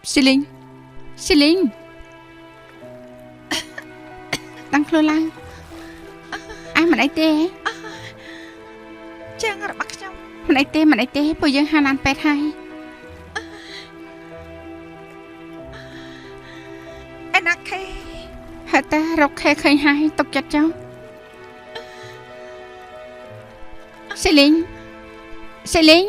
Silin Silin Tăng khlo lang Ai mà nãy tê Chàng ở bắc trong Mà nãy tê Bây giờ hàn ăn pet hay Anh ác khê Hả ta rọc khe khơi hai Tục chặt cháu Silin Silin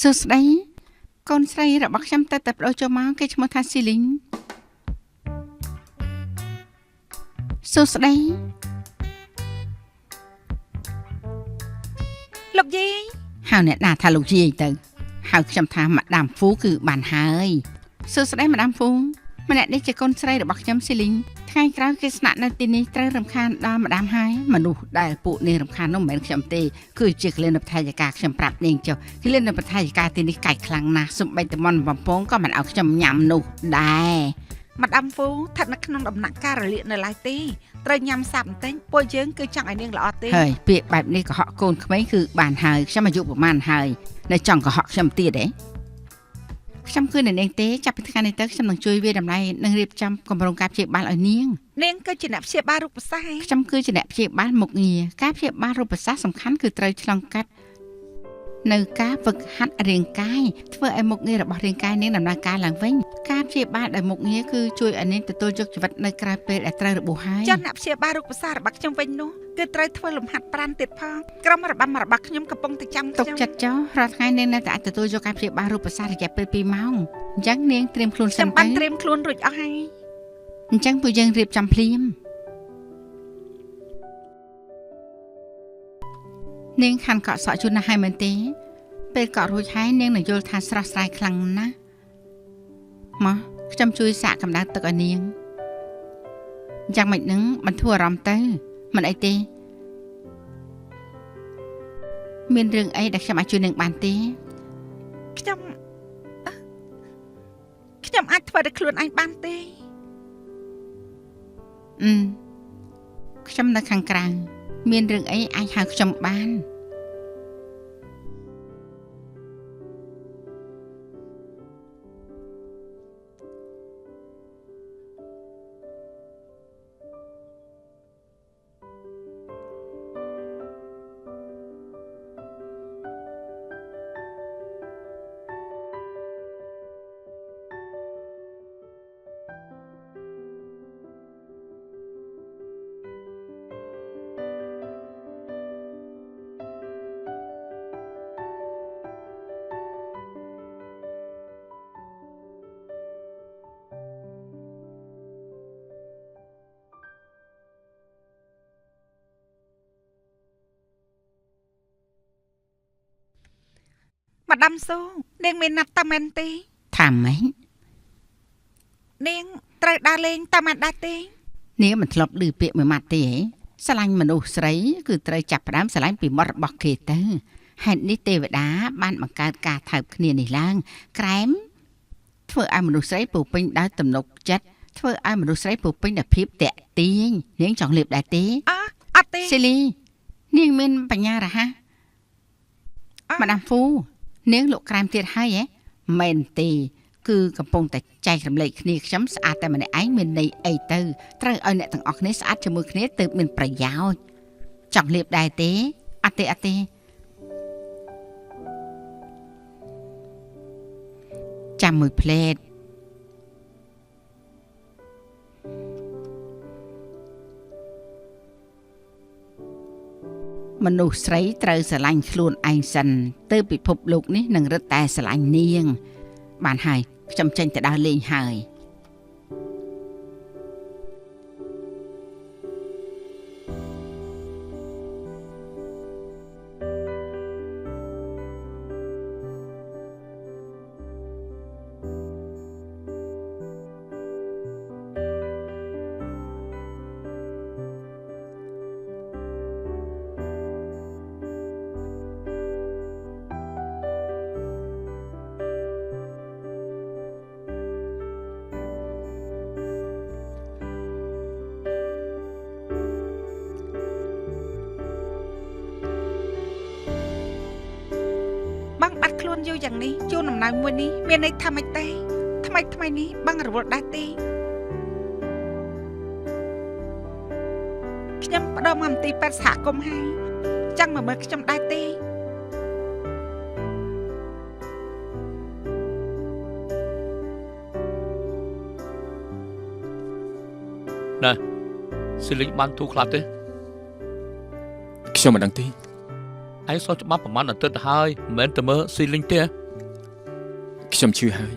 Sơ đấy Con sấy đã bắt chăm ta tập đôi cho máu cái cho tha xì lính Sơ đấy Lục gì Hào nè đà thà lục gì từ Hào chăm tha mặt đàm phú cứ bàn hơi Sơ đấy mà đàm phú Mà nè đây cho con sấy đã bắt chăm xì lính Thay krau cái sẵn này tin này trời rầm khan đó mà đàm hai mà đủ đại phụ này rầm khan nó mệt chăm tê cứ chỉ lên đập thay cả chăm prap nên cho khi lên đập thay cả tin này cày khăng na sum bay tầm mòn vòng phố có mặt áo chăm nhầm nụ đại Mặt âm phú thật là không đậm nặng ca rồi liền ở lại tí Trời nhằm sạp tên Bôi dưỡng cứ chẳng ai niên lọ tí hơi việc bài này của họ côn mấy cứ bàn hơi sao mà dụ của màn hơi để chọn của họ chăm tia đấy chăm cứ này đen tế chắp cái này tới chăm đằng chui về đầm này đằng riệp chăm còn bông cáp chị bán ở niêng Niên cứ chỉ nạp xe ba rụp sai chăm cứ chị đẹp chị bán một nghề cáp chị bán rụp sát sầm khánh cứ trời trong cắt nơi cá vực hát riêng cai vừa em một nghề là bỏ riêng cai nên làm ra cai làng vinh cáp chị bán ở một nghề cứ chui ở nên từ tôi cho vật nơi cà phê để trời được bù hai cho nạp xe ba rụp sai bắc trong vinh nó cứ trời thưa lùm hạt pran tiệt phong Cầm mà băm mà bắc nhóm cặp bông từ trăm tục chặt chó ra ngay nên là tại từ tôi cho cáp chị bán rụp sát để chặt pi máu trắng niên tiêm khuôn Chăm xăm băm tiêm khuôn rồi ở hay trắng bùi dân riệp chăm phim niên khăn cọ sọ chun là hai mươi téពេលកត់រួចហើយនាងនឹងយល់ថាស្រស់ស្រាយខ្លាំងណាស់មកខ្ញុំជួយសាកកម្ដៅទឹកឲ្យនាងយ៉ាងម៉េចនឹងបន្ធូរអារម្មណ៍ទៅមិនអីទេមានរឿងអីដែលខ្ញុំអាចជួយនាងបានទេ ខ្ញុំអាចធ្វើឲ្យខ្លួនឯងបានទេ ខ្ញុំនៅខាងក្រៅមានរឿងអីអាចហៅខ្ញុំបានមកដាំសូនាងមានណាត់តាមែនទេ ថាម៉េច នាងត្រូវដើរលេងតាមមិនដែរទេ នាងមិនធ្លាប់ឮពាក្យមួយម៉ាត់ទេហ៎ស្រឡាញ់មនុស្សស្រីគឺត្រូវចាប់ផ្ដើមស្រឡាញ់ពីមាត់របស់គេទៅហេតុនេះទេវតាបានបង្កើតការថើបគ្នានេះឡើងក្រែមធ្វើឲ្យមនុស្សស្រីពោពេញដោយទំនុកចិត្តធ្វើឲ្យមនុស្សស្រីពោពេញដោយភាពតាក់ទាញនាងចង់លៀបដែរទេ អត់ទេ សេលីនាងមានបញ្ញារហ័សម៉ាដាមហ្វូនាងលក់ក្រែមទៀតហើយហ៎មែនទេគឺកំពុងតែចែករំលែកគ្នាខ្ញុំស្អាតតែម្នាក់ឯងមានន័យអីទៅត្រូវឲ្យអ្នកទាំងអស់គ្នាស្អាតជាមួយគ្នាទើបមានប្រយោជន៍ចង់លៀបដែរទេអត់ទេចាំមួយផ្លែតមនុស្សស្រីត្រូវស្រឡាញ់ខ្លួនឯងសិនទើបពិភពលោកនេះនឹងរឹតតែស្រឡាញ់នាងបានហើយខ្ញុំចេញទៅដើរលេងហើយ អ យ៉ាងនេះជួនដំណើរមួយនេះមានន័យថាម៉េចទេថ្មីនេះបងរវល់ដែរទេខ្ញុំផ្ដោមមន្ទីរពេទ្យសហគមន៍ហើយចង់មកមើលខ្ញុំដែរទេណែស៊ីលីងបានទូខ្លះទេខ្ញុំមិនដឹងទេឯងសោះច្បាប់ប្រមាណអាទិត្យទៅហើយមិនមែនទៅមើលស៊ីលីងទេខ្ញុំជឿហើយ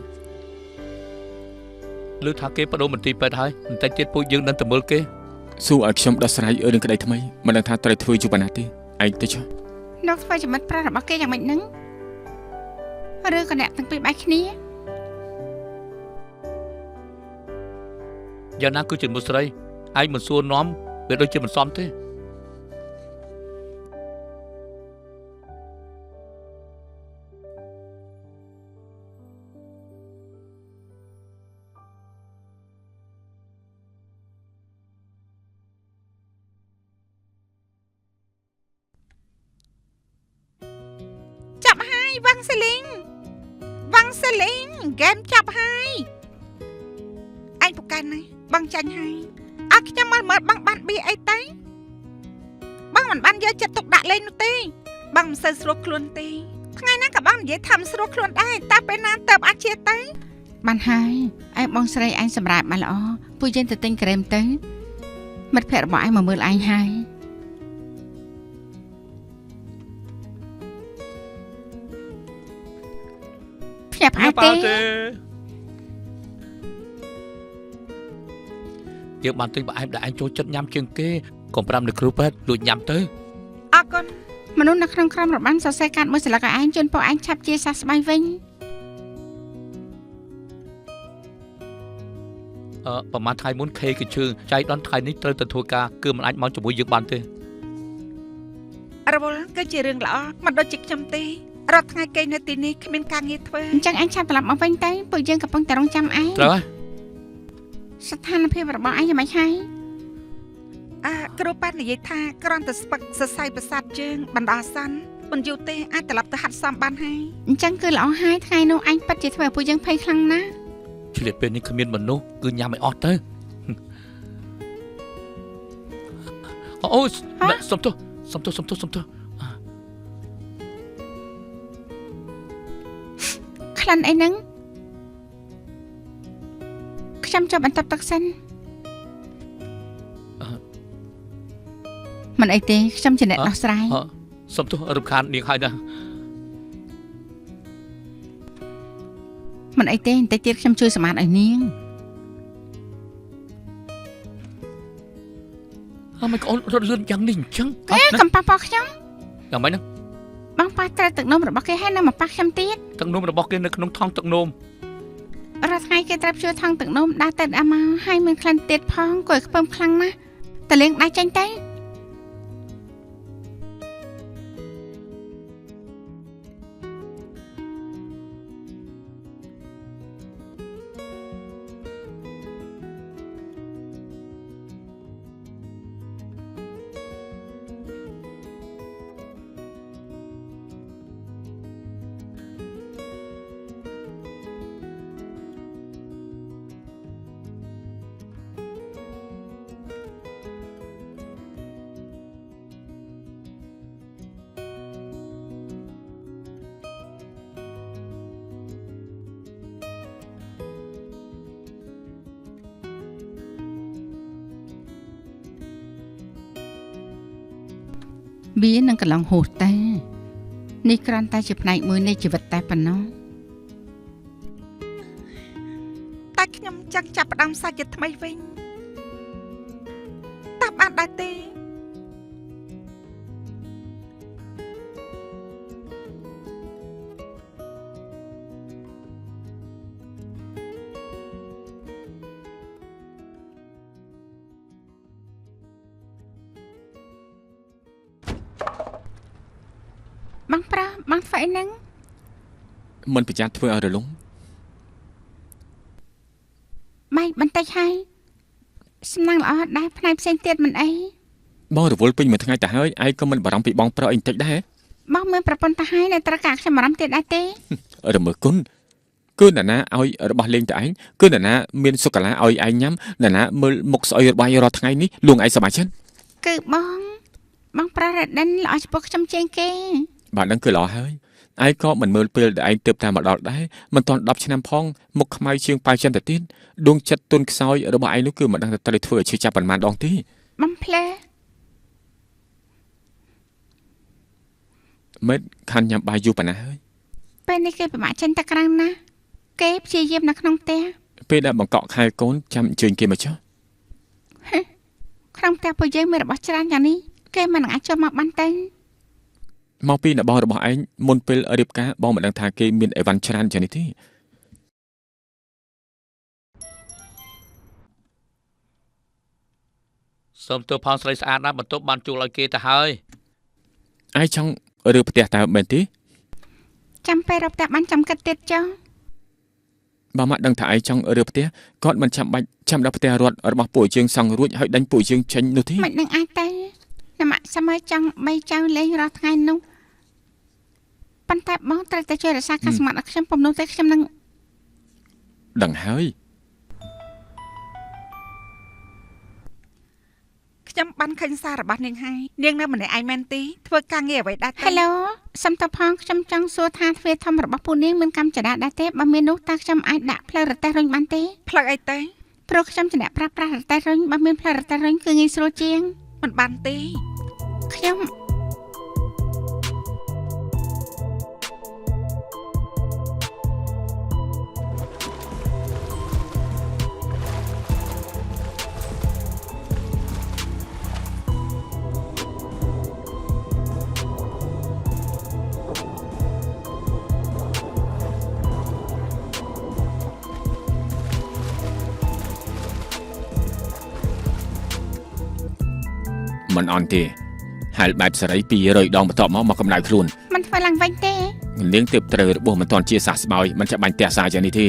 ឮថាគេបដូរមន្ទីរពេទ្យហើយបន្តិចទៀតពួកយើងនឹងទៅមើលគេសួរឲ្យខ្ញុំដោះស្រាយរឿងក្តីថ្មីមិនដឹងថាត្រូវធ្វើយូរប៉ុណ្ណាទេឯងទៅចុះលោកធ្វើចំណិតប្រាស់របស់គេយ៉ាងម៉េចហ្នឹងឬក៏អ្នកទាំងពីរបែកគ្នាយ៉ាងណាគឺជាមុស្រីឯងមិនសួរនាំវាដូចជាមិនសមទេវ៉ាងសេលីងហ្គេមចាប់ហើយឯងពូកែណាបងចាញ់ហើយអើខ្ញុំមកមើលបងបានបៀអីទេបងមិនបានយកចិត្តទុកដាក់លេងនោះទេបងមិនសូវស្រួលខ្លួនទេថ្ងៃណាក៏បងនិយាយថាមិនស្រួលខ្លួនដែរតែពេលណាទៅអាចជាទេបានហើយឯងបងស្រីឯងសម្រាប់បានល្អពួកយើងទៅទិញក្រែមទៅមិត្តភក្តិរបស់ឯងមកមើលឯងហើយផ្ញើផ្អែកទេយើងបានទិញផ្អែមដែលឯងចូលចិត្តញ៉ាំជាងគេកុំប្រាំនៅគ្រូពេទ្យលួចញ៉ាំទៅអរគុណមនុស្សនៅក្នុងក្រុមរបាំសរសេរកាត់មួយស្លឹកឲ្យឯងជូនពួកឯងឆាប់ជាសះស្បើយវិញប្រហែលថ្ងៃមុនខេគេជឿចៃដន្យថ្ងៃនេះត្រូវទៅធ្វើការគឺមិនអាចមកជាមួយយើងបានទេរវល់គឺជារឿងល្អមិនដូចជាខ្ញុំទេរាល់ថ្ងៃគេនៅទីនេះគ្មានការងារធ្វើអញ្ចឹងអញឆាប់ត្រឡប់មកវិញទៅពួកយើងកំពុងតែរងចាំឯងត្រូវហើយស្ថានភាពរបស់ឯងយ៉ាងម៉េចហើយគ្រូប៉ែតនិយាយថាគ្រាន់តែស្ពឹកសរសៃប្រសាទជើងបណ្ដោះអាសន្នមិនយូរទេអាចត្រឡប់ទៅហាត់សមបានហើយអញ្ចឹងគឺល្អហើយថ្ងៃនោះអញពិតជាធ្វើឲ្យពួកយើងភ័យខ្លាំងណាស់ឆ្លៀតពេលនេះគ្មានមនុស្សគឺញ៉ាំឲ្យអស់ទៅអូសុំទោសក្លិនអីហ្នឹងខ្ញុំចូលបន្ទប់ទឹកសិនមិនអីទេខ្ញុំជាអ្នកដោះស្រាយសុំទោសរំខាននាងហើយណាមិនអីទេបន្តិចទៀតខ្ញុំជួយសម្អាតឲ្យនាងមិនកូនរត់លឿនយ៉ាងនេះអញ្ចឹងកំប៉ះប៉ះខ្ញុំយ៉ាងម៉េចហ្នឹងបងប៉ះត្រូវទឹកនោមរបស់គេហើយនៅមកប៉ះខ្ញុំទៀតទឹកនោមរបស់គេនៅក្នុងថង់ទឹកនោមរាល់ថ្ងៃគេត្រូវជួយថង់ទឹកនោមដើរទៅអាមកហើយមានក្លិនទៀតផងគួរឲ្យខ្ពើមខ្លាំងណាស់តលេងដៃចាញ់ទៅវានឹងកន្លងហួសតែនេះគ្រាន់តែជាផ្នែកមួយនៃជីវិតតែប៉ុណ្ណោះតែខ្ញុំចង់ចាប់ផ្ដើមសាច់ថ្មីវិញតើបានដែរទេបងធ្វើអីហ្នឹងមិនប្រយ័ត្នធ្វើឲ្យរលំម៉ៃបន្តិចហើយសំណាងល្អដែរផ្នែកផ្សេងទៀតមិនអីបងរវល់ពេញមួយថ្ងៃទៅហើយឯងក៏មិនបារម្ភពីបងប្រុសអីបន្តិចដែរបងមានប្រពន្ធទៅហើយនៅត្រូវការខ្ញុំបារម្ភទៀតដែរទេ រមើគុណគឺអ្នកណាឲ្យរបស់លេងតែឯងគឺអ្នកណាមានសុកាឡាឲ្យឯងញ៉ាំអ្នកណាមើលមុខស្អុយរបស់ឯងរាល់ថ្ងៃនេះលួងឯងសប្បាយចិត្ត គឺបងប្រារ៉ាឌិនល្អចំពោះខ្ញុំជាងគេ បាទហ្នឹងគឺល្អហើយឯងក៏មិនមើលពេលដែលឯងទៅតាមមកដល់ដែរមិនទាន់10ឆ្នាំផងមុខខ្មៅជាងប៉ៅចិនទៅទៀតដួងចិត្តទុនខ្សោយរបស់ឯងនោះគឺមិនដឹងថាត្រូវធ្វើឲ្យឈឺចាប់ប៉ុន្មានដងទេ បងផ្លែ មិនខាន់ញ៉ាំបាយយូរប៉ុណ្ណាហើយ ពេលនេះគេពិបាកចេញទៅក្រៅណាស់គេព្យាយាមនៅក្នុងផ្ទះ ពេលដែលបង្កក់ខែកូនចាំអញ្ជើញគេមកចុះ ក្នុងផ្ទះពួកយើងមានរបស់ច្រើនយ៉ាងនេះគេមិនអាចចូលមកបានទេ មកពីអ្នកបងរបស់ឯងមុនពេលរៀបការបងមិនដឹងថាគេមានអីវ៉ាន់ច្រើនយ៉ាងនេះទេ សូមទោសផងស្រីស្អាតណាស់បន្ទប់បានជួលឲ្យគេទៅហើយ ឯងចង់រើផ្ទះតើមែនទេ ចាំពេលរកផ្ទះបានចាំគិតទៀតចុះ បើមកដឹងថាឯងចង់រើផ្ទះគាត់មិនចាំបាច់ចាំដល់ផ្ទះរត់របស់ពួកយើងសង់រួចហើយដាច់ពួកយើងចេញនោះទេ មិននឹងអាចទៅណាមកសម័យចង់បីចៅលេងរាល់ថ្ងៃនោះប៉ុន្តែបងត្រូវតែជួយរក្សាការសម្ងាត់ឲ្យខ្ញុំពំនោះទេខ្ញុំនឹង ដឹងហើយ ខ្ញុំបានឃើញសាររបស់នាងហើយនាងនៅម្នាក់ឯងមែនទេធ្វើការងារអ្វីដែរ ហេឡូសំតផងខ្ញុំចង់សួរថាទ្វារធំរបស់ពូនាងមានកម្មចរាដែរទេបើមាននោះតើខ្ញុំអាចដាក់ផ្លូវរទេះរុញបានទេ ផ្លូវអីទៅ ព្រោះខ្ញុំជាអ្នកប្រើប្រាស់រទេះរុញបើមានផ្លូវរទេះរុញគឺងាយស្រួលជាង មិនបានទេ ខ្ញុំ មិនអន់ទេហាលបែបសេរី200ដងបន្ទាប់មកកម្ដៅខ្លួន មិនធ្វើឡើងវិញទេ នាងទើបត្រូវរបួសមិនទាន់ជាសះស្បើយមិនចាំបាញ់ផ្ទះសាយ៉ាងនេះទេ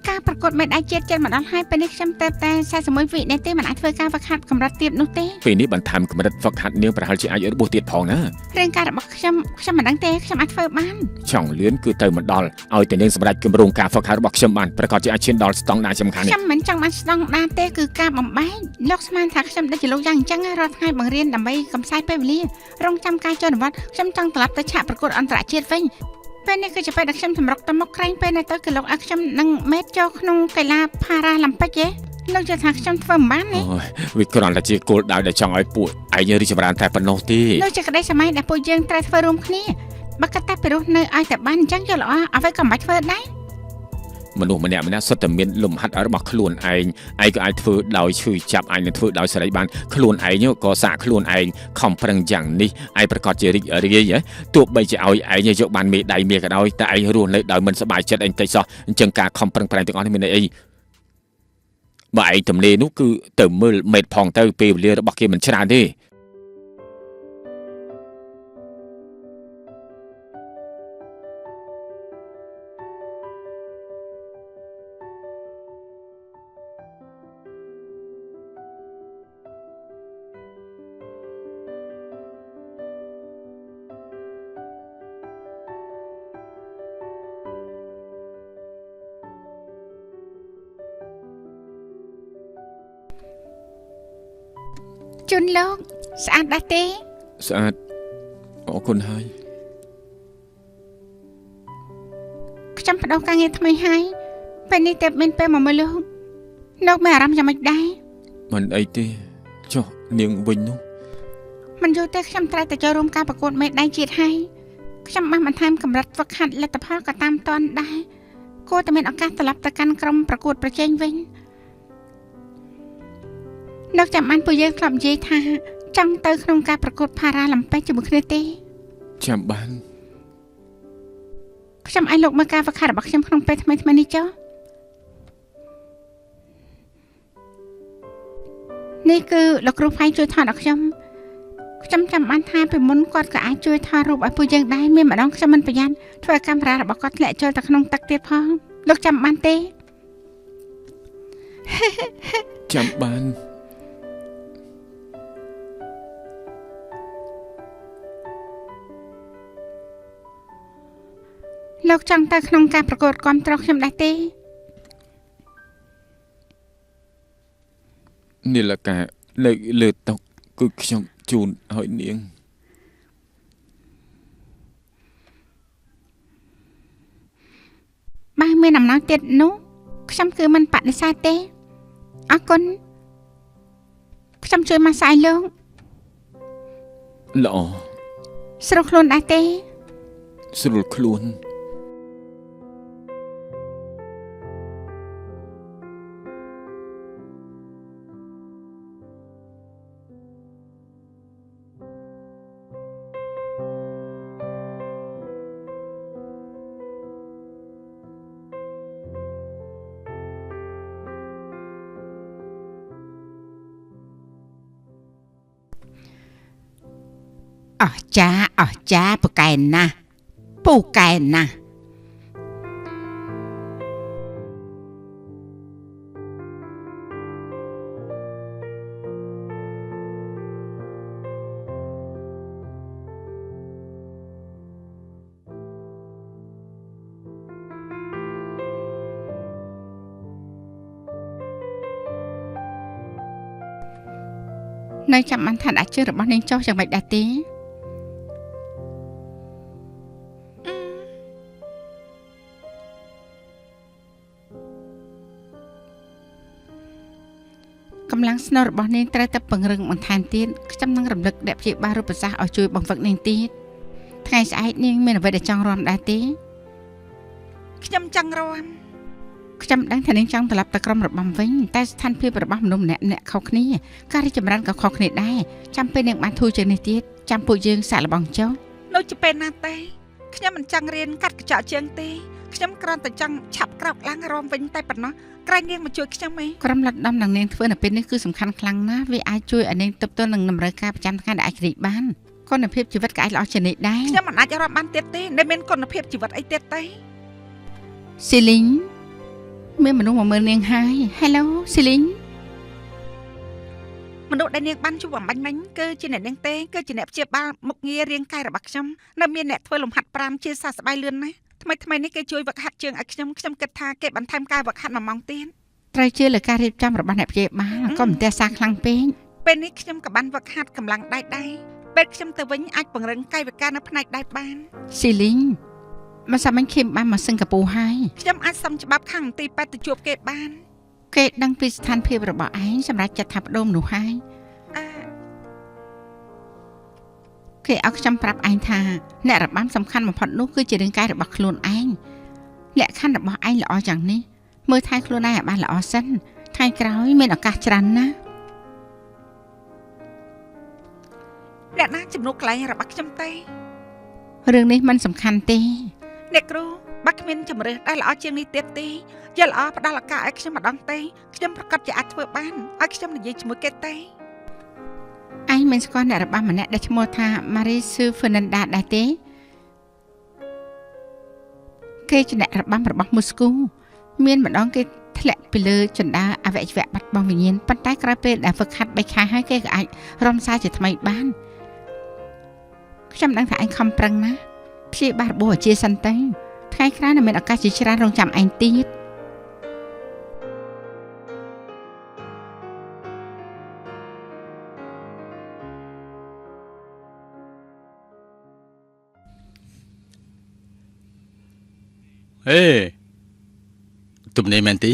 ការប្រកួតមេដាយជាតិចិនមកដល់ហើយពេលនេះខ្ញុំទៅតែ41វិនាទីមិនអាចធ្វើការវឹកហាត់កម្រិតទៀតនោះទេ ពេលនេះបន្ថែមកម្រិតហ្វឹកហាត់នាងប្រហែលជាអាចរបួសទៀតផងណា រឿងការរបស់ខ្ញុំមិនដឹងទេខ្ញុំអាចធ្វើបាន ចង់លឿនគឺទៅមិនដល់ឲ្យតែនាងសម្រេចគម្រោងការហ្វឹកហាត់របស់ខ្ញុំបានប្រកាសជាអាចឈានដល់ស្តង់ដារសំខាន់នេះ ខ្ញុំមិនចង់បានស្តង់ដារទេគឺការបំបែកលោកស្មានថាខ្ញុំដូចជាលោកយ៉ាងអញ្ចឹងរាល់ថ្ងៃបង្រៀនដើម្បីកំសាយពេលវេលារងចាំការចូលនិវត្តន៍ខ្ញុំចង់ត្រឡប់ទៅឆាកប្រកួតអន្តរជាតិវិញពេលនេះគឺជាពេលដែលខ្ញុំសម្រុកទៅមុខក្រែងពេលនេះទៅគឺលោកឲ្យខ្ញុំនឹងមេតចូលក្នុងកីឡាផារ៉ាឡ িম্প ិកទេលោកជឿថាខ្ញុំធ្វើមិនបានទេ អូយវាគ្រាន់តែជាគោលដៅដែលចង់ឲ្យពួកឯងរីកចម្រើនតែប៉ុណ្ណោះទេ លោកជាក្តីសម័យដែលពួកយើងត្រូវធ្វើរួមគ្នាបើកតែពីរស់នៅឲ្យតែបានអញ្ចឹងយកល្អអ្វីក៏មិនបាច់ធ្វើដែរ មនុស្សម្នាក់សុទ្ធតែមានលំហាត់របស់ខ្លួនឯងក៏អាចធ្វើដោយឈឺចាប់អាចនឹងធ្វើដោយសេរីបានខ្លួនឯងក៏សាកខ្លួនឯងខំប្រឹងយ៉ាងនេះឯងប្រកាសជារីករាយទោះបីជាឲ្យឯងយកបានមេដាយមាសក៏ដោយតែឯងរស់នៅដោយមិនសប្បាយចិត្តអីតិចសោះអញ្ចឹងការខំប្រឹងប្រែងទាំងអស់នេះមានន័យអីបើឯងទំនេរនោះគឺទៅមើលមេតផងទៅពេលវេលារបស់គេមិនច្រើនទេ ជូនលោកស្អាតដែរទេ ស្អាតអរគុណហើយ ខ្ញុំបដូរការងារថ្មីហើយពេលនេះតែមានពេលមកមើលលោកមានអារម្មណ៍យ៉ាងម៉េចដែរ មិនអីទេចុះនាងវិញនោះ មិនយូរទេខ្ញុំត្រូវទៅចូលរួមការប្រកួតមេដាយជាតិហើយខ្ញុំបានបន្ថែមកម្រិតហ្វឹកហាត់លទ្ធផលក៏តាមតាន់ដែរគួរតែមានឱកាសត្រឡប់ទៅកាន់ក្រុមប្រកួតប្រជែងវិញលោកចាំបានពួកយើងធ្លាប់និយាយថាចង់ទៅក្នុងការប្រកួតផារ៉ាឡ িম্প ិកជាមួយគ្នាទេ ចាំបាន ខ្ញុំឲ្យលោកមើលការហ្វឹកហាត់របស់ខ្ញុំក្នុងពេលថ្មីៗនេះចុះនេះគឺលោកគ្រូផៃជួយថតដល់ខ្ញុំចាំបានថាពីមុនគាត់ក៏អាចជួយថតរូបឲ្យពួកយើងដែរមានម្ដងខ្ញុំមិនប្រយ័ត្នធ្វើកាមេរ៉ារបស់គាត់ធ្លាក់ចូលទៅក្នុងទឹកទៀតផងលោកចាំបានទេ ចាំបាន ល លោកចង់ទៅក្នុងការប្រកួតគាំទ្រខ្ញុំដែរទេ នាឡិកានៅលើតុគឺខ្ញុំជូនឲ្យនាង បើមានអំណោយទៀតនោះខ្ញុំគឺមិនបដិសេធទេអរគុណខ្ញុំជួយម៉ាស្សាយលោក ល្អ ស្រួលខ្លួនដែរទេ ស្រួលខ្លួន អស់ចាពូកែណាស់ពូកែណាស់ នៅចាំបានថាដាក់ជើងរបស់នាងចុះយ៉ាងម៉េចដែរទេកម្លាំងស្នូលរបស់នាងត្រូវតែពង្រឹងបន្ថែមទៀតខ្ញុំនឹងរំលឹកអ្នកព្យាបាលរូបសាស្ត្រឲ្យជួយបង្វឹកនាងទៀតថ្ងៃស្អែកនាងមានអ្វីដែលចង់រាំដែរទេ ខ្ញុំចង់រាំ ខ្ញុំដឹងថានាងចង់ត្រឡប់ទៅក្រុមរបាំវិញតែស្ថានភាពរបស់មនុស្សម្នាក់ខុសគ្នាការរីកចម្រើនក៏ខុសគ្នាដែរចាំពេលនាងបានធូរជាងនេះទៀតចាំពួកយើងសាកល្បងចុះ លោកជាពេលណាទេខ្ញុំមិនចង់រៀនកាត់កញ្ចក់ជើងទេខ្ញុំគ្រាន់តែចង់ឆាប់ក្រោកឡើងរំវិញតែប៉ុណ្ណោះក្រែងនាងមកជួយខ្ញុំឯង ក្រុមលត់ដំនឹងនាងធ្វើនៅពេលនេះគឺសំខាន់ខ្លាំងណាស់វាអាចជួយឲ្យនាងទប់ទល់នឹងតម្រូវការប្រចាំថ្ងៃដែលអាចរីកបានគុណភាពជីវិតក៏អាចល្អជាងនេះដែរ ខ្ញុំមិនអាចរំបានទៀតទេដែលមានគុណភាពជីវិតអីទៀតទេ ស៊ីលីងមានមនុស្សមកមើលនាងហើយ Hello ស៊ីលីង មនុស្សដែលនាងបានជួបបំបញ្ញមិញគឺជាអ្នកនាងទេគឺជាអ្នកព្យាបាលមុខងាររាងកាយរបស់ខ្ញុំនៅមានអ្នកធ្វើលំហាត់ប្រាំជាសះស្បើយលឿនណាស់ថ្មីនេះគេជួយវឹកហាត់ជើងឲ្យខ្ញុំគិតថាគេបន្ថែមការវឹកហាត់1ម៉ោងទៀត ត្រូវជាលើការរៀបចំរបស់អ្នកព្យាបាលក៏មិនទះសាខ្លាំងពេក ពេលនេះខ្ញុំក៏បានវឹកហាត់កម្លាំងដៃដែរពេលខ្ញុំទៅវិញអាចពង្រឹងកាយវិការនៅផ្នែកដៃបាន ស៊ីលីងមកសាមិញឃឹមបានមកសិង្ហបុរីហើយ ខ្ញុំអាចសុំច្បាប់ខាងមន្ទីរពេទ្យទៅជួបគេបាន គេដឹងពីស្ថានភាពរបស់ឯងសម្រាប់ចាត់ថាបដូរមនុស្សហើយ គេឲ្យខ្ញុំប្រាប់ឯងថាអ្នករបាំសំខាន់បំផុតនោះគឺជារាងកាយរបស់ខ្លួនឯងលក្ខខណ្ឌរបស់ឯងល្អយ៉ាងនេះមើលថែខ្លួនឯងឲ្យបានល្អសិនថ្ងៃក្រោយមានឱកាសច្រើនណាស់ អ្នកណាជំនួសកន្លែងរបស់ខ្ញុំទេ រឿងនេះមិនសំខាន់ទេ អ្នកគ្រូបើគ្មានជំរឿសដែលល្អជាងនេះទៀតទេយល់ល្អផ្ដល់ឱកាសឲ្យខ្ញុំម្ដងទេខ្ញុំប្រកាសជាអាចធ្វើបានឲ្យខ្ញុំនិយាយជាមួយគេទេ ឯងមិនស្គាល់អ្នករបាំម្នាក់ដែលឈ្មោះថា Marie-Sue Fernanda ដែរទេគេជាអ្នករបាំរបស់មូស្គូមានម្ដងគេធ្លាក់ពីលើជណ្ដើរអវយវៈបាត់បង់វិញ្ញាណប៉ុន្តែក្រោយពេលដែលហ្វឹកហាត់3ខែហើយគេក៏អាចរំសាយជាថ្មីបានខ្ញុំដឹងថាឯងខំប្រឹងណាស់ព្យាបាលរបួសជាសិនទៅថ្ងៃក្រោយនឹងមានឱកាសជាច្រើនរងចាំឯងទៀត ហេទំនេរមែនទេ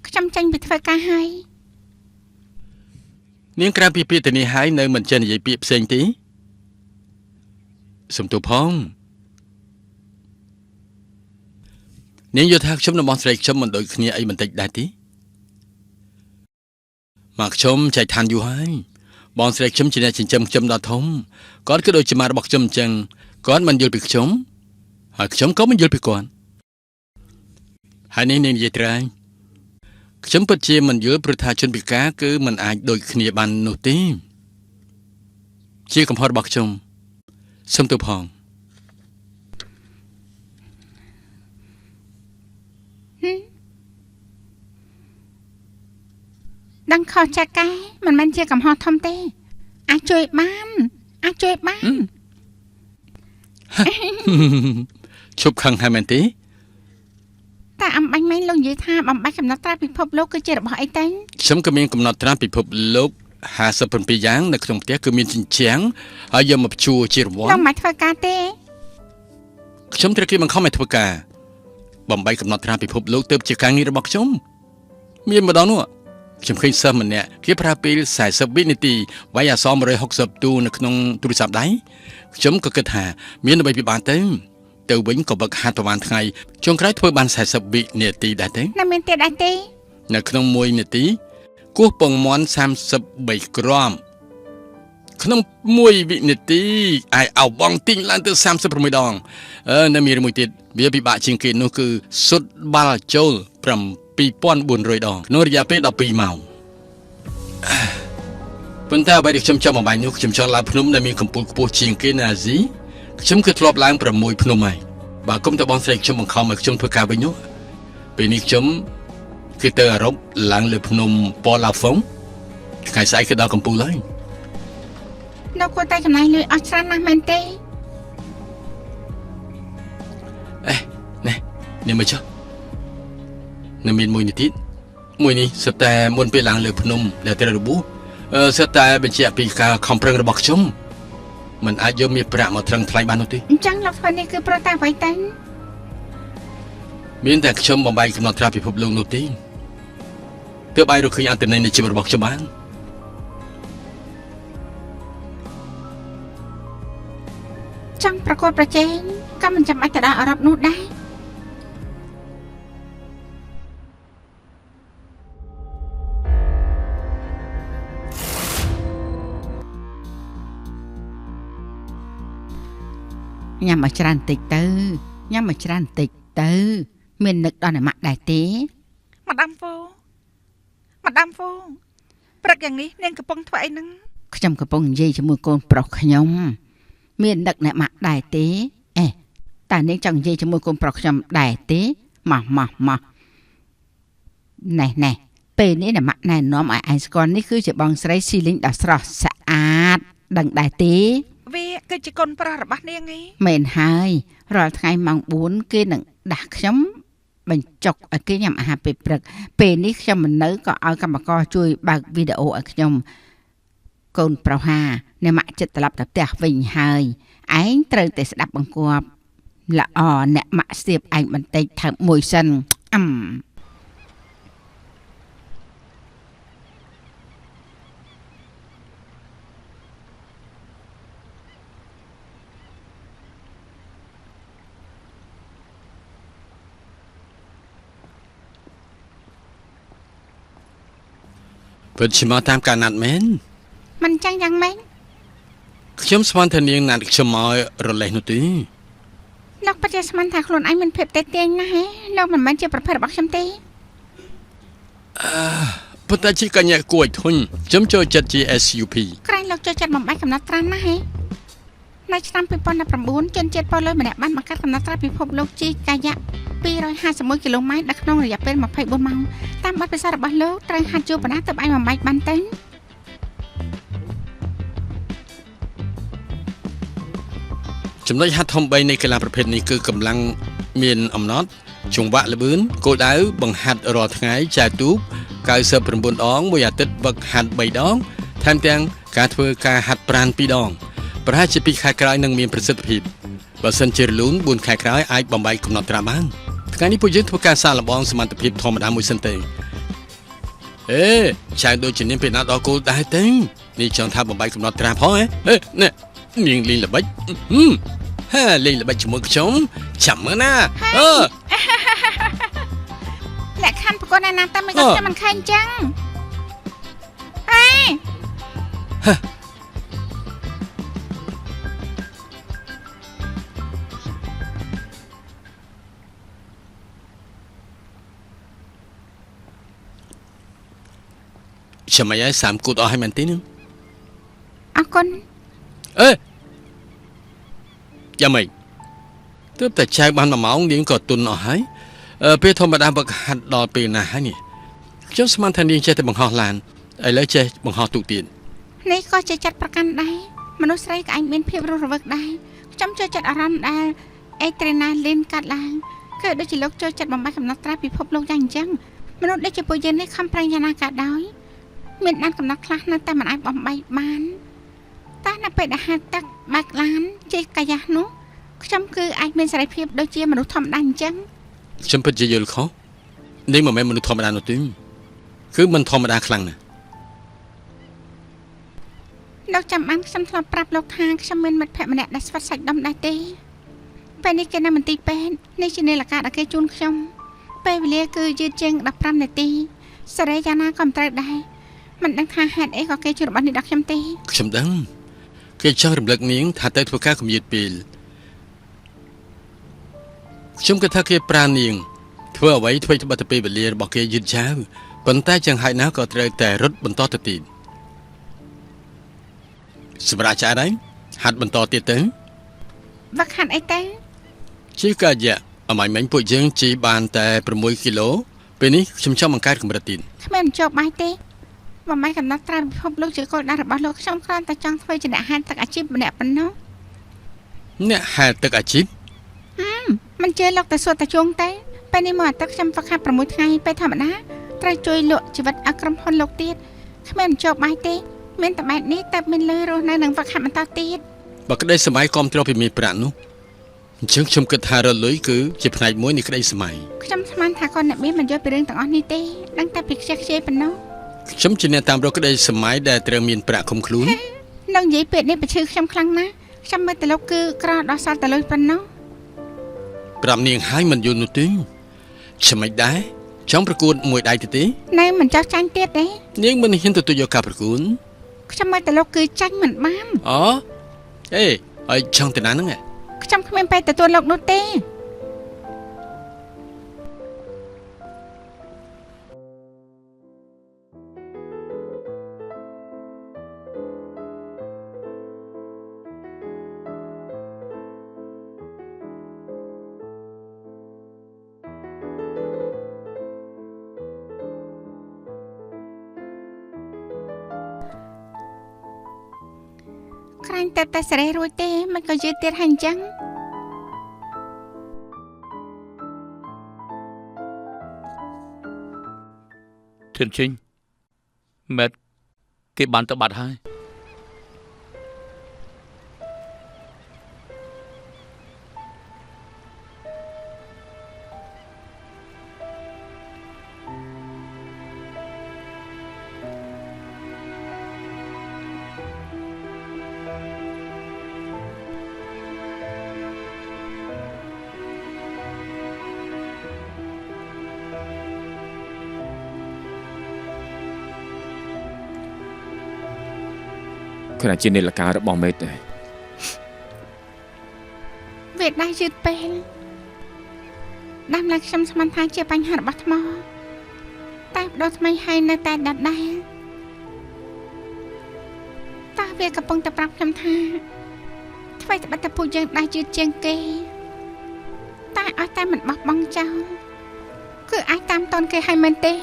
ខ្ញុំចេញពីធ្វើការហើយ នាងក្រៅពីពាក្យទៅនេះហើយនៅមិនចេះនិយាយពាក្យផ្សេងទេសំទោសផងនាងយល់ថាខ្ញុំនិងបងស្រីខ្ញុំមិនដូចគ្នាអីបន្តិចដែរទេមកខ្ញុំចែកឋានយូរហើយបងស្រីខ្ញុំជាអ្នកចិញ្ចឹមខ្ញុំដល់ធំគាត់ក៏ដូចជាម៉ារបស់ខ្ញុំអញ្ចឹងគាត់មិនយល់ពីខ្ញុំហើយខ្ញុំក៏មិនយល់ពីគាត់ហើយនេះនាងនិយាយត្រូវខ្ញុំពិតជាមិនយល់ព្រោះថាជនពិការគឺមិនអាចដូចគ្នាបាននោះទេជាកំហុសរបស់ខ្ញុំសូមទោសផង ដឹងខុសចាស់កែមិនមែនជាកំហុសធំទេអាចជួយបាន ច ឈប់ខឹងហើយមែនទេ តែអំបញ្ញមែនលោកនិយាយថាបំបាច់កំណត់ត្រាពិភពលោកគឺជារបស់អីទៅ ខ្ញុំក៏មានកំណត់ត្រាពិភពលោក57យ៉ាងនៅក្នុងផ្ទះគឺមានជញ្ជាំងហើយយកមកព្យួរជារង្វា លោក ន់ មិនធ្វើការទេ ខ្ញុំត្រូវគេបង្ខំឲ្យធ្វើការបំបីកំណត់ត្រាពិភពលោកទៅជាការងាររបស់ខ្ញុំមានម្ដងនោះខ្ញុំឃើញសិស្សម្នាក់គេប្រើពេល40វិនាទីវាយអក្សរ160ទូនៅក្នុងទូរស័ព្ទដៃខ្ញុំក៏គិតថាមានអ្វីពិបាកទៅវិញក៏វឹកហាត់ប្រហែលថ្ងៃចុងក្រោយធ្វើបាន40វិនាទីដែរទេ ណាមានទៀតដែរទេ នៅក្នុង1នាទីគោះពងមាន់33ក្រាមក្នុង1វិនាទីអាចអោបបងទីងឡើងទៅ36ដងនៅមានមួយទៀតវាពិបាកជាងគេនោះគឺសុទ្ធបាល់ចូល7400ដងក្នុងរយៈពេល12ម៉ោងប៉ុន្តែអ្វីដែលខ្ញុំចង់បំបញ្ញនោះខ្ញុំចង់ឡើងភ្នំដែលមានកម្ពស់ខ្ពស់ជាងគេនៅអាស៊ីខ្ញុំគឺធ្លាប់ឡើង6ភ្នំហើយបើគុំតបងស្រីខ្ញុំបង្ខំឲ្យខ្ញុំធ្វើការវិញនោះពេលនេះខ្ញុំគឺទៅអឺរ៉ុបឡើងលើភ្នំប៉ូឡាហ្វុងថ្ងៃស្អែកគឺដល់កំពូលហើយ លោកគួរតែចំណាយលុយអស់ច្រើនណាស់មែនទេ នេះមើលចុះនៅមាន1នាទីមួយនេះសិតតែមុនពេលឡើងលើភ្នំដែលត្រូវរបួសសិតតែបញ្ជាក់ពីការខំប្រឹងរបស់ខ្ញុំមិនអាចយកមាសប្រាក់មកត្រឹងថ្លៃបាននោះទេ អញ្ចឹងលោកធ្វើនេះគឺប្រតែអ្វីទៅ មានតែខ្ញុំបំបីកំណត់ត្រាពិភពលោកនោះទេទើបអាចរកឃើញអត្តន័យនៃជីវិតរបស់ខ្ញុំបាន ចង់ប្រកួតប្រជែងក៏មិនចាំបាច់ទៅដល់អឺរ៉ុបនោះដែរ ញ៉ាំឲ្យច្រើនតិចទៅញ៉ាំឲ្យច្រើនតិចទៅមាននឹកដល់អ្នកម៉ាក់ដែរទេ ម្ដាមហ្វូព្រឹកយ៉ាងនេះនាងកំពុងធ្វើអីហ្នឹង ខ្ញុំកំពុងនិយាយជាមួយកូនប្រុសខ្ញុំមាននឹកអ្នកម៉ាក់ដែរទេអេតើនាងចង់និយាយជាមួយកូនប្រុសខ្ញុំដែរទេម៉ោះណែពេលនេះអ្នកម៉ាក់ណែនាំឲ្យឯងស្គាល់នេះគឺជាបងស្រីស៊ីលីងដ៏ស្រស់ស្អាតដឹងដែរទេ វាគឺជាកូនប្រុសរបស់នាងឯង មែនហើយរាល់ថ្ងៃម៉ោង4គេនឹងដាស់ខ្ញុំបញ្ចុកឲ្យគេញ៉ាំអាហារពេលព្រឹកពេលនេះខ្ញុំមិននៅក៏ឲ្យកម្មករជួយបើកវីដេអូឲ្យខ្ញុំកូនប្រុសហាអ្នកម៉ាក់ចិត្តត្រឡប់ទៅផ្ទះវិញហើយឯងត្រូវតែស្ដាប់បង្គាប់ល្អអ្នកម៉ាក់ស្ទាបឯងបន្តិចថើបមួយសិន ពិតជាមកតាមការណាត់មែន មិនចឹងយ៉ាងម៉េច ខ្ញុំស្មានថានាងណាត់ខ្ញុំមករលេះនោះទេ លោកពិតជាស្មានថាខ្លួនឯងមានភាពតេទៀងណាស់ហ៎លោកមិនមែនជាប្រភេទរបស់ខ្ញុំទេ ប៉ុន្តែជាកញ្ញាគួរឲ្យធុញខ្ញុំចូលចិត្តជា SUP ក្រែងលោកចូលចិត្តបំបាច់កំណត់ត្រាណាស់ហ៎នៅឆ្នាំ2019ជនជាតិប៉ូឡូម្នាក់បានបង្កើតកំណត់ត្រាពិភពលោកជីកាយៈ251គីឡូម៉ែត្រនៅក្នុងរយៈពេល24ម៉ោងតាមបទពិសោធន៍របស់លោកត្រូវហាត់ជួបបណ្ណាទៅឲ្យបំបាច់បានទៅ ចំណុចហាត់ធំ3នៃកីឡាប្រភេទនេះគឺកម្លាំងមានអំណត់ចង្វាក់ល្បឿនគោលដៅបង្ហាត់រាល់ថ្ងៃចែកទូក99ដងមួយអាទិត្យវឹកហាត់3ដងថែមទាំងការធ្វើការហាត់ប្រាណ2ដងប្រហែលជា2ខែក្រោយនឹងមានប្រសិទ្ធភាពបើសិនជារលូន4ខែក្រោយអាចបំបីកំណត់ត្រាបានថ្ងៃនេះពួកយើងធ្វើការសាកល្បងសមត្ថភាពធម្មតាមួយសិនទេចែកដូចជានាងពេលណាដល់គោលដែរទេនេះចង់ថាបំបីកំណត់ត្រាផងហ៎នេះនាងលេងល្បិចលេងល្បិចជាមួយខ្ញុំចាំមើលណា លក្ខខណ្ឌប្រកួតណាតែមិនក៏ខ្ញុំមិនឃើញចឹងអេ ចាំអាយ3គូតអស់ហើយមែនទេនឹង អរគុណ យ៉ាងម៉េចទើបតែចែកបាន1ម៉ោងនាងក៏ទុនអស់ហើយពេលធម្មតាវឹកហាត់ដល់ពេលណាហើយនេះខ្ញុំស្មានថានាងចេះតែបង្ហោះឡានឥឡូវចេះបង្ហោះទូកទៀត នេះក៏ជាចិត្តប្រកាន់ដែរមនុស្សស្រីក៏អាចមានភាពរស់រវើកដែរខ្ញុំចូលចិត្តអារម្មណ៍ដែល អេត្រេណាលីនកាត់ឡើងគឺដូចជាលោកចូលចិត្តបំបត្តិកំណត់ត្រាពិភពលោកយ៉ាងអញ្ចឹងមនុស្សដូចជាពួកយើងនេះខំប្រឹងយ៉ាងណាក៏ដោយមានដែនកំណត់ខ្លះនៅតែមិនអាចបំបីបានតែនៅពេលដែលហាត់ទឹកបាក់ឡានជិះកាយ៉ាស់នោះខ្ញុំគឺអាចមានសេរីភាពដូចជាមនុស្សធម្មតាអញ្ចឹង ខ្ញុំពិតជាយល់ខុសនេះមិនមែនមនុស្សធម្មតានោះទេគឺមិនធម្មតាខ្លាំងណាស់ លោកចាំបានខ្ញុំធ្លាប់ប្រាប់លោកថាខ្ញុំមានមិត្តភក្តិម្នាក់ដែលស្វិតសាច់ដុំដែរទេពេលនេះគេនៅមន្ទីរពេទ្យនេះជានាឡិកាដែលគេជូនខ្ញុំពេលវេលាគឺយឺតជាង15នាទីសេរីយ៉ាងណាក៏មិនត្រូវដែរមិនដឹងថាហេតុអីក៏គេជួយរបស់នេះដល់ខ្ញុំទេ ខ្ញុំដឹងគេចង់រំលឹកនាងថាទៅធ្វើការគំនិតពេលខ្ញុំគិតថាគេប្រានាងធ្វើអ្វីធ្វើទៅពេលវេលារបស់គេយឺតយ៉ាវប៉ុន្តែយ៉ាងហោចណាស់ក៏ត្រូវតែរត់បន្តទៅទៀតសម្រាប់ចាស់ដែរហាត់បន្តទៀតទៅ វឹកហាត់អីទៅ ជាកាយៈអមាញ់មិញពួកយើងជីបានតែ6គីឡូពេលនេះខ្ញុំចង់បង្កើតកម្រិតទៀត គ្មានចុះបាយទេបំបីកំណត់ត្រាពិភពលោកជាគោលដៅរបស់លោកខ្ញុំគ្រាន់តែចង់ធ្វើជាអ្នកហាត់ទឹកអាជីពម្នាក់ប៉ុណ្ណោះ អ្នកហែលទឹកអាជីព មិនជឿលោកទៅសួរតាជងទេពេលនេះមកអាទឹកខ្ញុំវឹកហាត់6ថ្ងៃពេលធម្មតាត្រូវជួយលក់ជីវិតឲ្យក្រុមហ៊ុនលោកទៀតគ្មានចុះបាយទេមានតែបែបនេះតែមានលុយរស់នៅនឹងវឹកហាត់បន្តទៀត បើក្តីសម័យគាំទ្រពីមានប្រាក់នោះអញ្ចឹងខ្ញុំគិតថារលុយគឺជាផ្នែកមួយនៃក្តីសម័យ ខ្ញុំស្មានថាកូនអ្នកមានមិនយល់ពីរឿងទាំងអស់នេះទេដឹងតែពីខ្ជិះខ្ជាយប៉ុណ្ណោះ ខ្ញុំជាអ្នកតាមរកក្តីសម័យដែលត្រូវមានប្រាក់ឃុំខ្លួន នឹងនិយាយពាក្យនេះបញ្ឈឺខ្ញុំខ្លាំងណាស់ខ្ញុំមើលទៅលោកគឺក្រដល់សល់តែលុយប៉ុណ្ណោះ ប្រាប់នាងហើយមិនយល់នោះទេខ្ញុំមិនដែរចង់ប្រកួតមួយដៃទៅទេ នៅមិនចោះចាញ់ទៀតទេ នាងមិនហ៊ានទទួលយកការប្រកួត ខ្ញុំមើលទៅលោកគឺចាញ់មិនបាន អូអេហើយចង់ទៅណាហ្នឹង ខ្ញុំគ្មានពេលទទួលលោកនោះទេ ខ្លាញ់តែសេរីរួចទេមិនក៏យឺតទៀតហើយអញ្ចឹង ធៀនជីងមែតគេបានទៅបាត់ហើយ គ្រាន់ជានាឡិការបស់មេតទេ វាដៃយឺតពេលដាំឡើងខ្ញុំស្មានថាជាបញ្ហារបស់ថ្មតែបដូរថ្មីហើយនៅតែដដែលតើវាកំពុងតែប្រាប់ខ្ញុំថាអ្វីត្បិតតែពួកយើងដៃយឺតជាងគេតែឲ្យតែមិនបោះបង់ចោលគឺអាចតាមតនគេឲ្យមែនទេ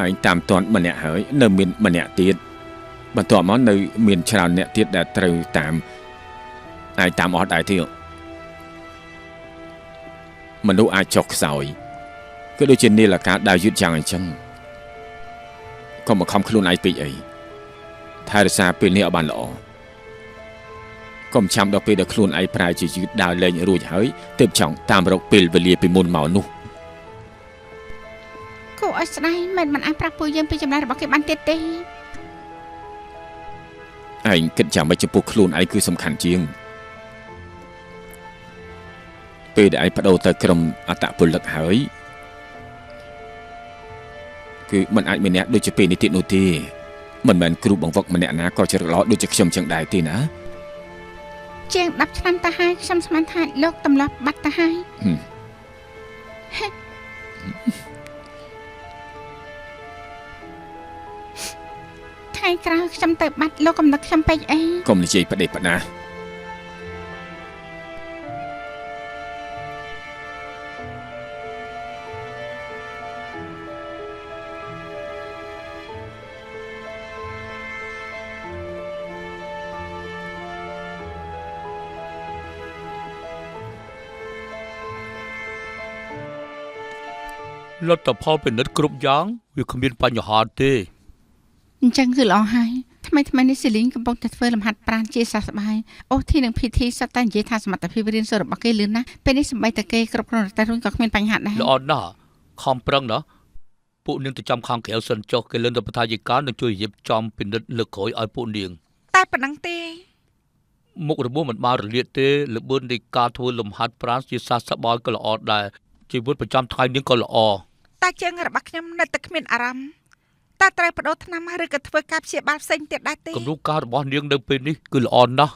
ឯងតាមតាន់ម្នាក់ហើយនៅមានម្នាក់ទៀតបន្ទាប់មកនៅមានច្រើនអ្នកទៀតដែលត្រូវតាមឯងតាមអត់ដែរទៀតមនុស្សអាចចុះខ្សោយគឺដូចជានាឡិកាដើរយឺតយ៉ាងអញ្ចឹងក៏មកខំខ្លួនឯងពេកអីថែរក្សាពេលនេះឲ្យបានល្អកុំចាំដល់ពេលដែលខ្លួនឯងប្រែជាយឺតដើរលេងរួចហើយទើបចង់តាមរកពេលវេលាពីមុនមកនោះ គួរឲ្យស្ដាយមិនអាចប្រាប់ពួកយើងពីចម្លើយរបស់គេបានទៀតទេ ឯងគិតចាំមិនចំពោះខ្លួនឯងគឺសំខាន់ជាងពេលដែលឯងបដូរទៅក្រុមអត្តពលិកហើយគឺមិនអាចមានអ្នកដូចជាពេលនេះទៀតនោះទេមិនមែនគ្រូបង្វឹកម្នាក់ណាក៏ច្រឡោដូចជាខ្ញុំចឹងដែរទេណា ជាង10ឆ្នាំទៅហើយខ្ញុំស្មានថាលោកទម្លាប់បាត់ទៅហើយ ថ្ងៃក្រោយខ្ញុំទៅបាត់លោកកំណត់ខ្ញុំពេកអី កុំនិយាយបដិបដា អ លទ្ធផលពិនិត្យគ្រប់យ៉ាងវាគ្មានបញ្ហាទេ អញ្ចឹងគឺល្អហើយថ្មីនេះសេលីនកំពុងតែធ្វើលំហាត់ប្រាណជាសះស្បើយអូធីនិងភីធីសត្វតែនិយាយថាសមត្ថភាពរៀនសូត្ររបស់គេលឿនណាស់ពេលនេះសម្បីតែគេគ្រប់គ្រងតែរួនក៏គ្មានបញ្ហាដែរ ល្អណាស់ខំប្រឹងណាពួកនាងទៅចាំខាងក្រៅសិនចុះគេលឿនទៅបថាយិកានឹងជួយរៀបចំពិនិត្យលើកក្រោយឲ្យពួកនាង តែប៉ុណ្ណឹងទេ មុខរបួសមិនបានរលាកទេល្បឿននៃការធ្វើលំហាត់ប្រាណជាសះស្បើយក៏ល្អដែរជីវិតប្រចាំថ្ងៃនាងក៏ល្អ តែជើងរបស់ខ្ញុំនៅតែគ្មានអារម្មណ៍តែត្រូវបដូរថ្នាំឬក៏ធ្វើការព្យាបាលផ្សេងទៀតដែរទេ គំរូការរបស់នាងនៅពេលនេះគឺល្អណាស់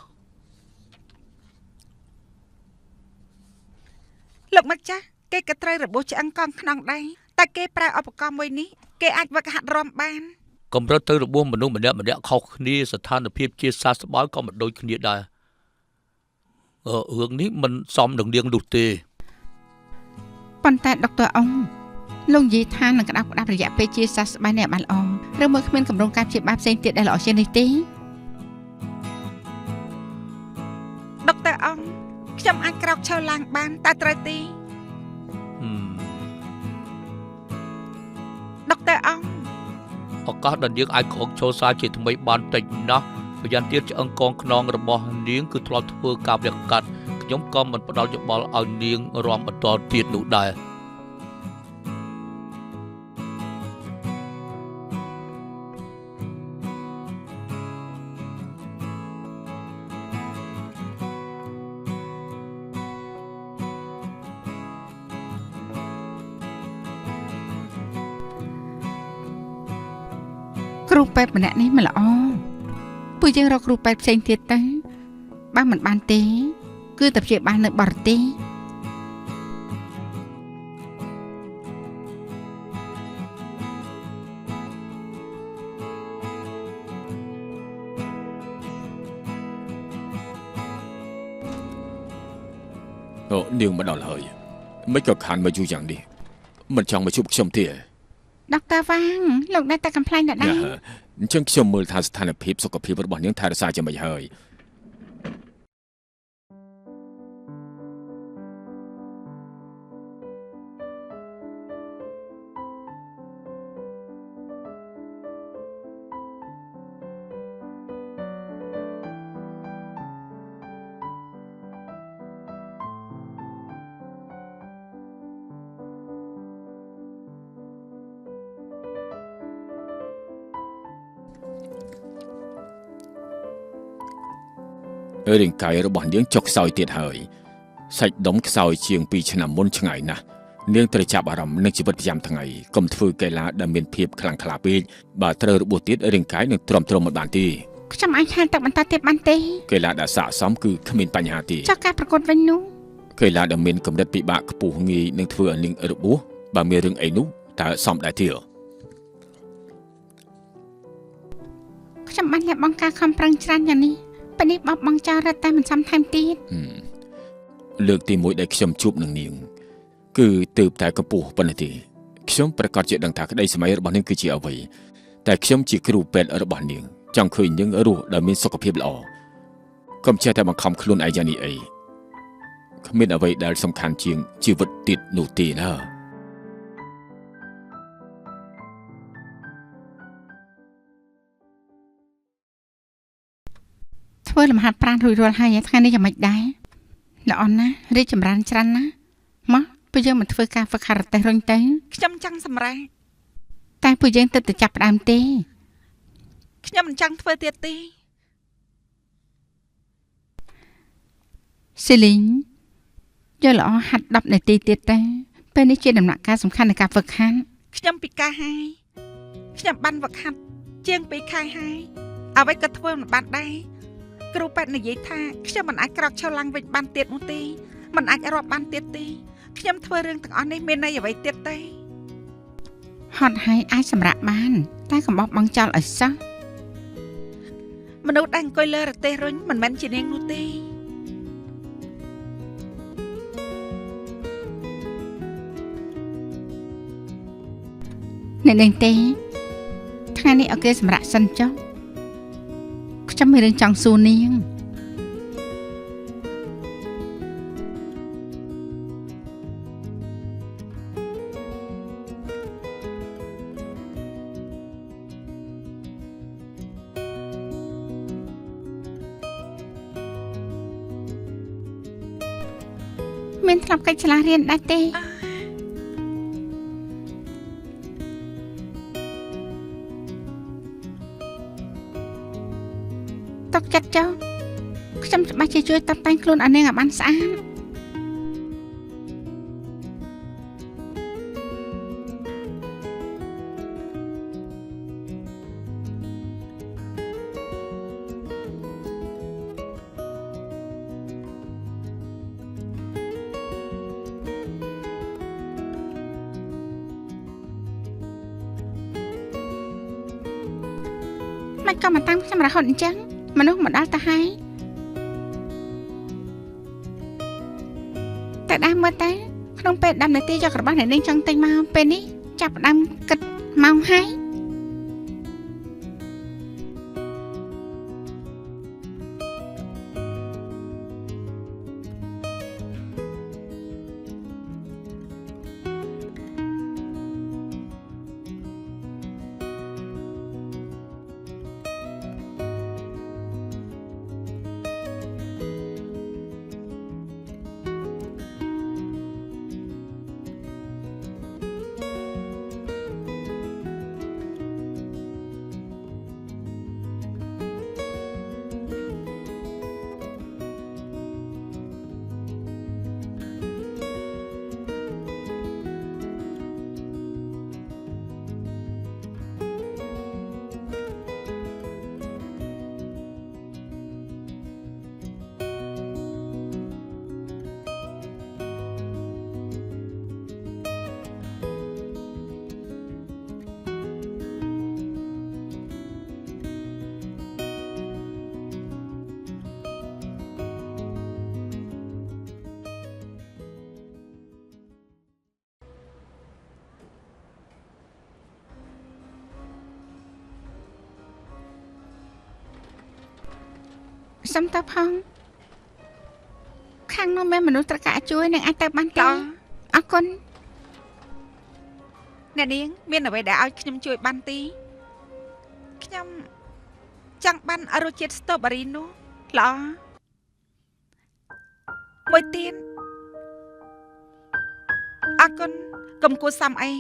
លោកម្ចាស់គេក៏ត្រូវរបួសឆ្អឹងកងខ្នងដែរតែគេប្រើឧបករណ៍មួយនេះគេអាចវឹកហាត់រាំបាន កម្រិតទៅរបួសមនុស្សម្នាក់ខុសគ្នាស្ថានភាពជាសះស្បើយក៏មិនដូចគ្នាដែររឿងនេះមិនសមនឹងនាងនោះទេ ប៉ុន្តែដុកទ័រអ៊ុងលោកនិយាយថានឹងក្តាប់រយៈពេលជាសះស្បើយនេះបានល្អឬមើលគ្មានកម្រងការព្យាបាលផ្សេងទៀតដែលល្អជាងនេះទេ ដុកទ័រអងខ្ញុំអាចក្រោកឈរឡើងបានតែត្រូវទេដុកទ័រអង ឱកាសដែលនាងអាចក្រោកឈរសាជាថ្មីបានតិចណាស់ម្យ៉ាងទៀតឆ្អឹងកងខ្នងរបស់នាងគឺធ្លាប់ធ្វើការវះកាត់ខ្ញុំក៏មិនផ្ដល់យោបល់ឲ្យនាងរាំបន្តទៀតនោះដែរ គ្រូពេទ្យម្នាក់នេះមិនល្អពួកយើងរកគ្រូពេទ្យផ្សេងទៀតទៅបើមិនបានទេគឺតែព្យាបាលនៅបរទេស អូនាងមកដល់ហើយមិនក៏ខានមកយូរយ៉ាងនេះមិនចង់មកជួបខ្ញុំទេ ដុកទ័រវ៉ាងលោកនៅតែកំ pl ែងដដែល អញ្ចឹងខ្ញុំមើលថាស្ថានភាពសុខភាពរបស់នាងថែរក្សាយ៉ាងម៉េចហើយ រាងកាយរបស់នាងចុកខ្សោយទៀតហើយសាច់ដុំខ្សោយជាង2ឆ្នាំមុនឆ្ងាយណាស់នាងត្រូវចាប់អារម្មណ៍នឹងជីវិតប្រចាំថ្ងៃកុំធ្វើកីឡាដែលមានភាពខ្លាំងក្លាពេកបើត្រូវរបួសទៀតរាងកាយនឹងទ្រាំទ្រមិនបានទេ ខ្ញុំអាចហាលទឹកបន្តទៀតបានទេ កីឡាដែលស័ក្តិសមគឺគ្មានបញ្ហាទេ ចុះការប្រកួតវិញនោះ កីឡាដែលមានកម្រិតពិបាកខ្ពស់ងាយនឹងធ្វើឲ្យនាងរបួសបើមានរឿងអីនោះតើសមដែរទេ ខ្ញុំបានលះបង់ការខំប្រឹងច្រើនយ៉ាងនេះពេលនេះបបង់ចោលរត់តែមិនសមថែមទៀត លើកទី1ដែលខ្ញុំជួបនឹងនាងគឺទើបតែកម្ពស់ប៉ុណ្ណេះទេខ្ញុំប្រកាសជាដឹងថាក្តីសម័យរបស់នាងគឺជាអ្វីតែខ្ញុំជាគ្រូពេទ្យរបស់នាងចង់ឃើញនាងរស់ដោយមានសុខភាពល្អកុំចេះតែបង្ខំខ្លួនឯងយ៉ាងនេះអីគ្មានអ្វីដែលសំខាន់ជាងជីវិតទៀតនោះទេណា ធ្វើលំហាត់ប្រាណរួចរាល់ហើយថ្ងៃនេះយ៉ាងម៉េចដែរល្អណាស់រីកចម្រើនច្រើនណាស់មកពួកយើងមកធ្វើការហ្វឹកហាត់រទេះរុញទៅ ខ្ញុំចង់សម្រេច តែពួកយើងទៅចាប់ផ្ដើមទេ ខ្ញុំមិនចង់ធ្វើទៀតទេ សេលីនយកល្អហាត់10នាទីទៀតទៅពេលនេះជាដំណាក់កាលសំខាន់នៃការហ្វឹកហាត់ ខ្ញុំពិការហើយខ្ញុំបានវឹកហាត់ជាង2ខែហើយអ្វីក៏ធ្វើមិនបានដែរគ្រូពេទ្យនិយាយថាខ្ញុំមិនអាចក្រោកឈរឡើងវិញបានទៀតនោះទេមិនអាចរាប់បានទៀតទេខ្ញុំធ្វើរឿងទាំងអស់នេះមានន័យអ្វីទៀតទេ ហត់ហើយអាចសម្រាកបានតែកុំបោះបង់ចោលឲ្យសោះ មនុស្សដែលអង្គុយលើរទេះរុញមិនមែនជានាងនោះទេ អ្នកនាងទេថ្ងៃនេះអូខេសម្រាប់សិនចុះខ្ញុំមានរឿងចង់សួរនាង មានធ្លាប់កិច្ចឆ្លាស់រៀនដែរទេទុកចិត្តចុះខ្ញុំច្បាស់ជាជួយតាត់តែងខ្លួនឲ្យនាងឲ្យបានស្អាតមិនក៏មកតាមខ្ញុំរហូតអញ្ចឹងមនុស្សមកដល់ទៅហើយតែដើមមើលតែក្នុងពេល10នាទីយករបស់អ្នកនាងចង់ទិញមកពេលនេះចាប់ផ្ដើមគិតម៉ោងហើយសុំតើផងខាងនោះមានមនុស្សត្រូវការជួយនឹងអាចទៅបានទេអរគុណអ្នកនាងមានអ្វីដែលឲ្យខ្ញុំជួយបានទេខ្ញុំចង់បានរសជាតិស្ទ្រូប៊េរីនោះល្អមួយទៀតអរគុណកុំគួរសំអី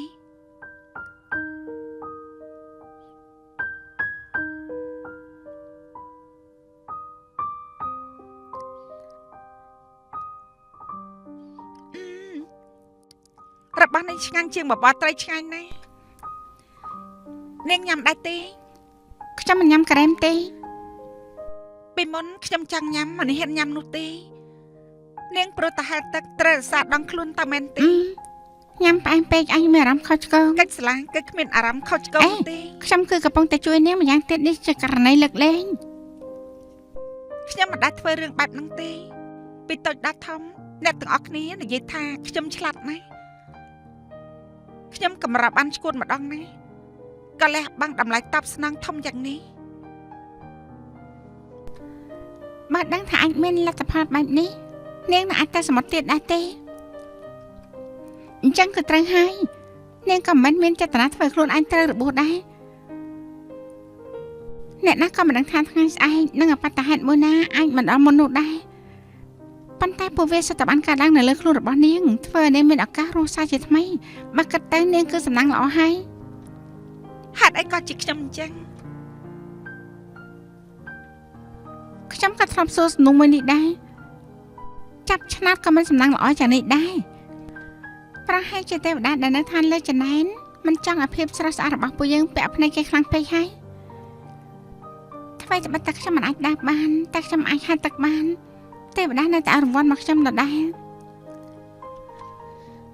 របស់នេះឆ្ងាញ់ជាងបបរត្រីឆ្ងាញ់ណាស់នាងញ៉ាំដែរទេខ្ញុំមិនញ៉ាំក្រែមទេពីមុនខ្ញុំចង់ញ៉ាំមិនហ៊ានញ៉ាំនោះទេនាងព្រោះតែហែលទឹកត្រូវរសាដងខ្លួនតែមែនទេញ៉ាំផ្អែមពេកអញមានអារម្មណ៍ខុសឆ្គងកិច្ចស្លាគឺគ្មានអារម្មណ៍ខុសឆ្គងទេខ្ញុំគឺកំពុងតែជួយនាងម្យ៉ាងទៀតនេះជាករណីលើកលែងខ្ញុំមិនដែលធ្វើរឿងបែបហ្នឹងទេពីតូចដល់ធំអ្នកទាំងអស់គ្នានិយាយថាខ្ញុំឆ្លាតណាស់ខ្ញុំកម្រាប់បានឈួតម្ដងណាក៏លះបង់តម្លៃតបស្នងធំយ៉ាងនេះបើដឹងថាអញមានលទ្ធផលបែបនេះនាងនឹងអាចទៅសមុទ្រទៀតដែរទេអញ្ចឹងគឺត្រូវហើយនាងក៏មិនមានចេតនាធ្វើខ្លួនអញត្រូវរបួសដែរអ្នកណាក៏មិនដឹងថាថ្ងៃស្អែកនឹងអបតហេតុមួយណាអាចមិនដល់មុននោះដែរប៉ុន្តែពួកវាសុទ្ធតែបានកើតឡើងនៅលើខ្លួនរបស់នាងធ្វើឲ្យនាងមានឱកាសរស់សារជាថ្មីបើគិតទៅនាងគឺសំណាងល្អហើយហេតុអីក៏ជាខ្ញុំអញ្ចឹងខ្ញុំក៏ធ្លាប់សួរសំណួរមួយនេះដែរចាប់ឆ្នោតក៏មិនសំណាងល្អយ៉ាងនេះដែរប្រហែលជាទេវតាដែលនៅឋានលើចំណែនមិនចង់ឲ្យភាពស្រស់ស្អាតរបស់ពួកយើងពាក់ភ្នែកគេខ្លាំងពេកហើយថ្មីត្បិតតែខ្ញុំមិនអាចដើរបានតែខ្ញុំអាចហែលទឹកបានទេវតានៅតែរង្វាន់មកខ្ញុំដដែល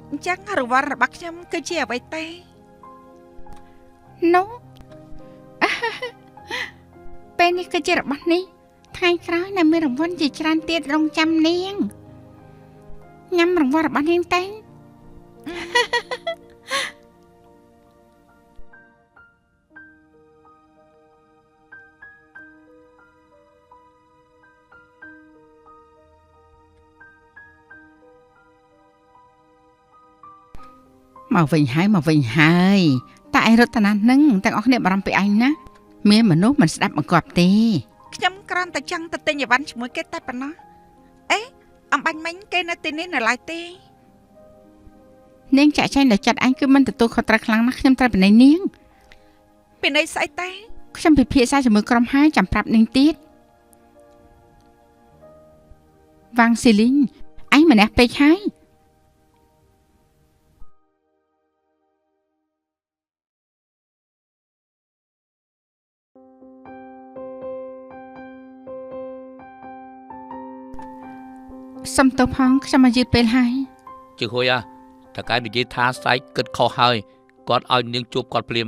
អញ្ចឹងរង្វាន់របស់ខ្ញុំគឺជាអ្វីទេនោះពេលនេះគឺជារបស់នេះថ្ងៃក្រោយនៅមានរង្វាន់ជាច្រើនទៀតរងចាំនាងញ៉ាំរង្វាន់របស់នាងទេមកវិញហើយតែឯរតនានឹងទាំងអស់គ្នាបារម្ភពីឯងណាមានមនុស្សមិនស្ដាប់បង្គាប់ទេខ្ញុំគ្រាន់តែចង់ទៅទិញអីវ៉ាន់ជាមួយគេតែប៉ុណ្ណោះអេ អំបាញ់មិញគេនៅទីនេះនៅឡើយទេ នាងចាក់ចែងដល់ចាត់អញគឺមិនទទួលខុសត្រូវខ្លាំងណាស់ខ្ញុំត្រូវបណៃនាង ពីន័យស្អីតែ ខ្ញុំពិភាក្សាជាមួយក្រុមហើយចាំប្រាប់នាងទៀតវ៉ាងស៊ីលីងអញម្នាក់ពេកហើយសំទោសផងខ្ញុំមកយឺតពេលហើយ ជឿហួយតើកែនិយាយថាស្អែកគិតខុសហើយគាត់ឲ្យនាងជួបគាត់ភ្លាម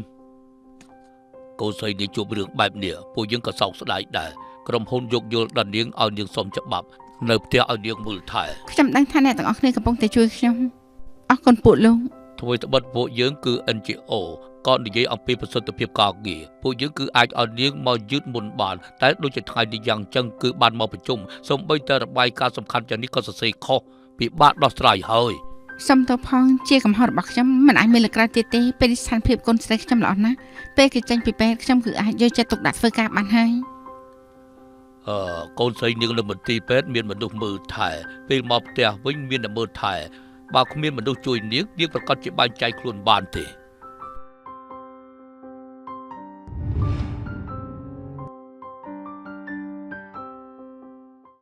កូនស្រីនាងជួបរឿងបែបនេះពួកយើងក៏សោកស្ដាយដែរក្រុមហ៊ុនយកយល់ដល់នាងឲ្យនាងសុំច្បាប់នៅផ្ទះឲ្យនាងមើលថែ ខ្ញុំដឹងថាអ្នកទាំងអស់គ្នាកំពុងតែជួយខ្ញុំអរគុណពួកលោក ធ្វើត្បិតពួកយើងគឺ NGO ក៏និយាយអំពីប្រសិទ្ធភាពការងារពួកយើងគឺអាចឲ្យនាងមកយឺតមុនបានតែដូចជាថ្ងៃនេះយ៉ាងចឹងគឺបានមកប្រជុំសូម្បីតែរបាយការណ៍សំខាន់យ៉ាងនេះក៏សរសេរខុសពិបាកដោះស្រាយហើយ សំទោសផងជាកំហុសរបស់ខ្ញុំមិនអាចមើលលើក្រៅទៀតទេពេលនេះស្ថានភាពកូនស្រីខ្ញុំល្អណាស់ពេលគេចេញពីពេទ្យខ្ញុំគឺអាចយកចិត្តទុកដាក់ធ្វើការបានហើយក ូនស្រីនាងនៅមន្ទីរពេទ្យមានមនុស្សមើលថែពេលមកផ្ទះវិញមានអ្នកមើលថែបើគ្មានមនុស្សជួយនាងប្រកាសជាបែងចែកខ្លួនបានទេ